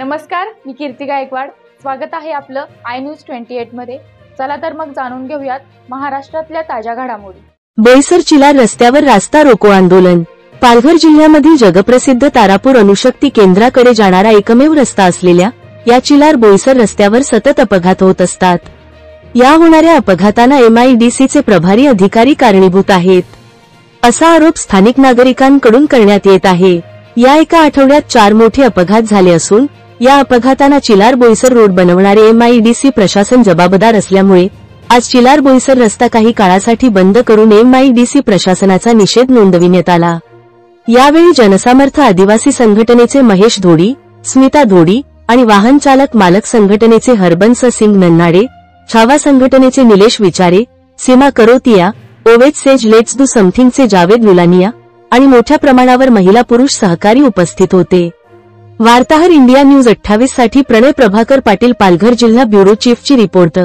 नमस्कार, मी कीर्ती गायकवाड। स्वागत आहे आपलं आय न्यूज 28 मध्ये। चला तर मग जाणून घेऊयात महाराष्ट्रातल्या ताज्या घडामोडी। बोईसर चिलार रस्त्यावर रास्ता रोको आंदोलन। पालघर जिल्ह्यामधील जगप्रसिद्ध तारापूर अणुशक्ती केंद्राकडे जाणारा एकमेव रस्ता असलेल्या या चिलार बोईसर रस्त्यावर सतत अपघात होत असतात। या होणाऱ्या अपघातांना MIDCचे प्रभारी अधिकारी कारणीभूत आहेत, असा आरोप स्थानिक नागरिकांकडून करण्यात येत आहे। या एका आठवड्यात 4 मोठे अपघात झाले असून या अपघातांना चिलार बोईसर रोड बनवणारे MIDC प्रशासन जबाबदार असल्यामुळे आज चिलार बोईसर रस्ता काही काळासाठी बंद करून MIDC प्रशासनाचा निषेध नोंदविण्यात आला। यावेळी जनसामर्थ आदिवासी संघटनेचे महेश धोडी, स्मिता धोडी आणि वाहन चालक मालक संघटनेचे हरबंस सिंग नन्नाडे, छावा संघटनेचे निलेश विचारे, सीमा करोतिया, ओवेज सेज लेट्स डू समथिंगचे जावेद लुलानिया आणि मोठ्या प्रमाणावर महिला पुरुष सहकारी उपस्थित होते। वार्ताहर इंडिया न्यूज 28 साठी प्रणय प्रभाकर पाटील, पालघर जिल्हा ब्युरो चीफची रिपोर्ट।